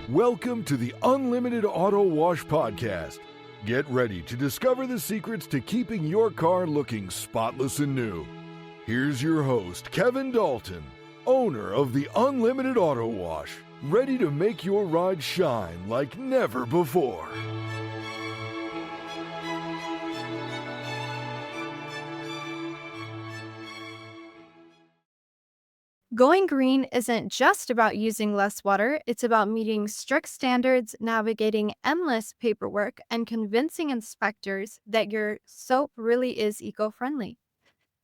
Welcome to the Unlimited Auto Wash Podcast. Get ready to discover the secrets to keeping your car looking spotless and new. Here's your host, Kevin Dalton, owner of the Unlimited Auto Wash, ready to make your ride shine like never before. Going green isn't just about using less water, it's about meeting strict standards, navigating endless paperwork, and convincing inspectors that your soap really is eco-friendly.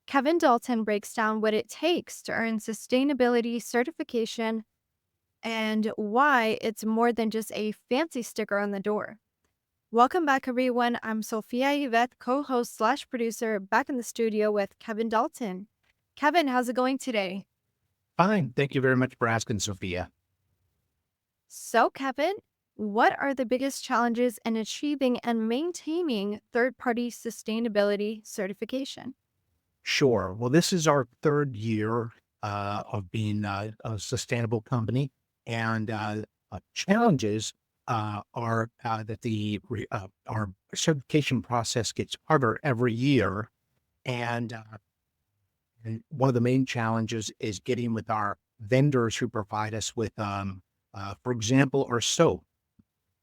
Kevin Dalton breaks down what it takes to earn sustainability certification and why it's more than just a fancy sticker on the door. Welcome back, everyone. I'm Sophia Yvette, co-host slash producer, back in the studio with Kevin Dalton. Kevin, how's it going today? Fine. Thank you very much for asking, Sophia. So, Kevin, what are the biggest challenges in achieving and maintaining third-party sustainability certification? Sure. Well, this is our third year of being a sustainable company, and challenges are that our certification process gets harder every year, and one of the main challenges is getting with our vendors who provide us with, for example, our soap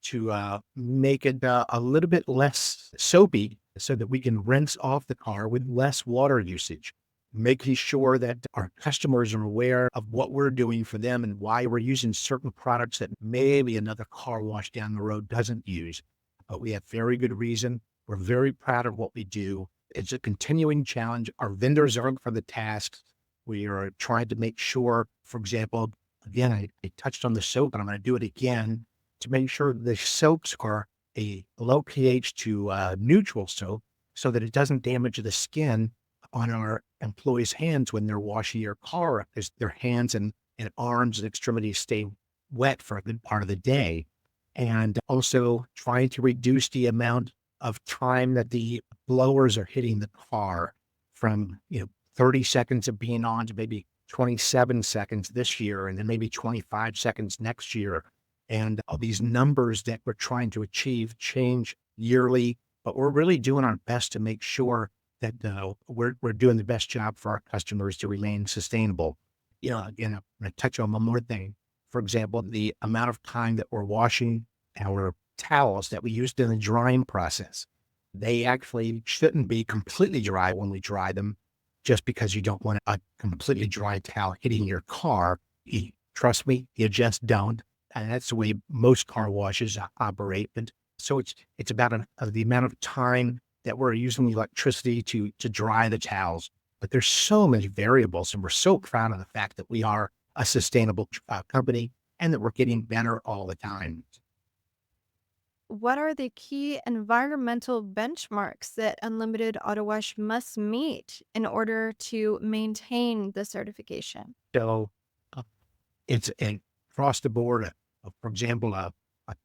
to make it a little bit less soapy so that we can rinse off the car with less water usage, making sure that our customers are aware of what we're doing for them and why we're using certain products that maybe another car wash down the road doesn't use. But we have very good reason. We're very proud of what we do. It's a continuing challenge. Our vendors are up for the task. We are trying to make sure, for example, again, I touched on the soap, but I'm going to do it again to make sure the soaps are a low pH to neutral soap so that it doesn't damage the skin on our employees' hands when they're washing your car, as their hands and arms and extremities stay wet for a good part of the day. And also trying to reduce the amount of time that the blowers are hitting the car from 30 seconds of being on to maybe 27 seconds this year, and then maybe 25 seconds next year. And all these numbers that we're trying to achieve change yearly, but we're really doing our best to make sure that we're doing the best job for our customers to remain sustainable. Again, I'm going to touch on one more thing. For example, the amount of time that we're washing our towels that we used in the drying process. They actually shouldn't be completely dry when we dry them, just because you don't want a completely dry towel hitting your car. Trust me, you just don't. And that's the way most car washes operate. And so it's about the amount of time that we're using electricity to dry the towels. But there's so many variables, and we're so proud of the fact that we are a sustainable company and that we're getting better all the time. What are the key environmental benchmarks that Unlimited Auto Wash must meet in order to maintain the certification? So it's across the board, for example, a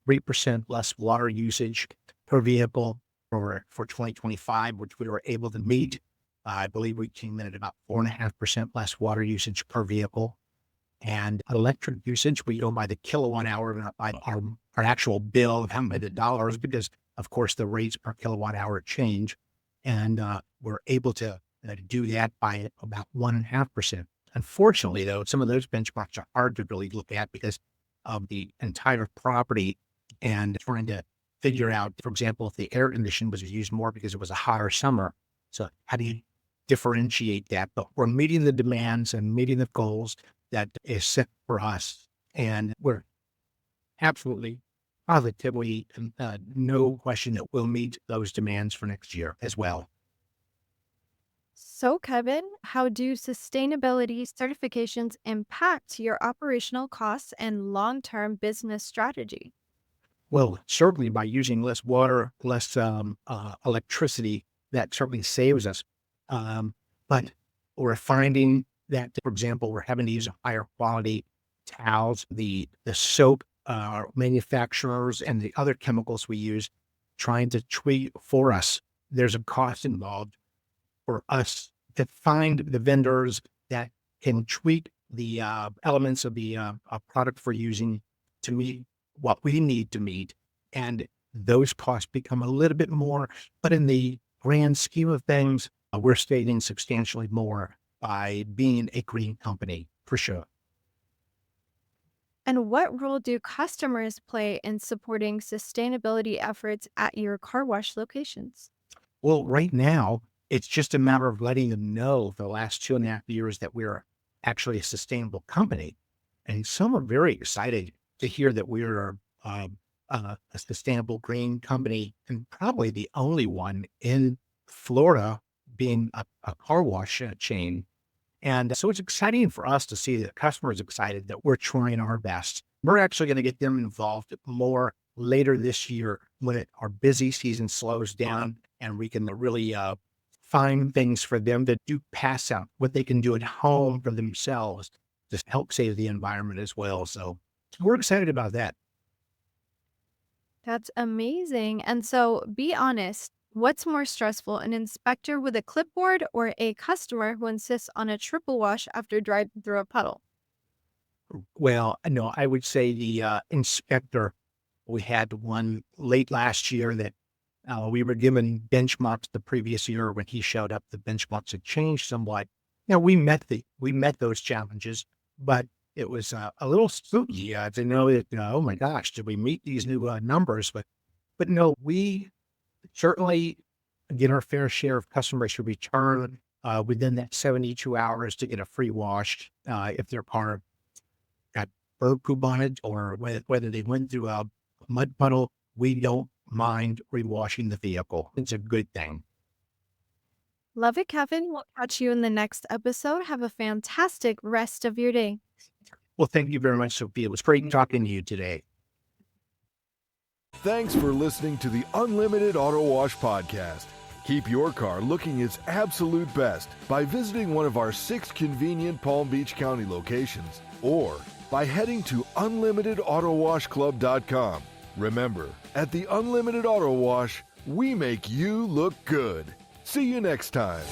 3% less water usage per vehicle for 2025, which we were able to meet. I believe we came in at about 4.5% less water usage per vehicle. And electric usage, we go by the kilowatt hour, not by our actual bill of how many dollars, because of course the rates per kilowatt hour change. And we're able to do that by about 1.5%. Unfortunately, though, some of those benchmarks are hard to really look at because of the entire property and trying to figure out, for example, if the air conditioning was used more because it was a hotter summer. So how do you differentiate that? But we're meeting the demands and meeting the goals that is set for us. And we're absolutely, positively, no question that we'll meet those demands for next year as well. So, Kevin, how do sustainability certifications impact your operational costs and long-term business strategy? Well, certainly by using less water, less electricity, that certainly saves us. But we're finding that, for example, we're having to use higher quality towels, the soap manufacturers and the other chemicals we use trying to treat for us. There's a cost involved for us to find the vendors that can treat the elements of the product we're using to meet what we need to meet. And those costs become a little bit more, but in the grand scheme of things, we're saving substantially more by being a green company, for sure. And what role do customers play in supporting sustainability efforts at your car wash locations? Well, right now, it's just a matter of letting them know for the last 2.5 years that we're actually a sustainable company. And some are very excited to hear that we're a sustainable green company, and probably the only one in Florida being a car wash chain. And so it's exciting for us to see that customers excited that we're trying our best. We're actually going to get them involved more later this year when our busy season slows down and we can really find things for them to do pass out, what they can do at home for themselves to help save the environment as well. So we're excited about that. That's amazing. And so be honest, what's more stressful, an inspector with a clipboard or a customer who insists on a triple wash after driving through a puddle? Well, no, I would say the inspector, we had one late last year that we were given benchmarks the previous year. When he showed up, the benchmarks had changed somewhat. We met those challenges, but it was a little spooky to know that, oh my gosh, did we meet these new numbers? But no, we certainly get our fair share of customers who return within that 72 hours to get a free wash if their car got bird poop on it, or whether they went through a mud puddle. We don't mind rewashing the vehicle. It's a good thing. Love it, Kevin. We'll catch you in the next episode. Have a fantastic rest of your day. Well, thank you very much, Sophia. It was great talking to you today. Thanks for listening to the Unlimited Auto Wash Podcast. Keep your car looking its absolute best by visiting one of our 6 convenient Palm Beach County locations or by heading to unlimitedAutoWashClub.com. Remember, at the Unlimited Auto Wash, we make you look good. See you next time.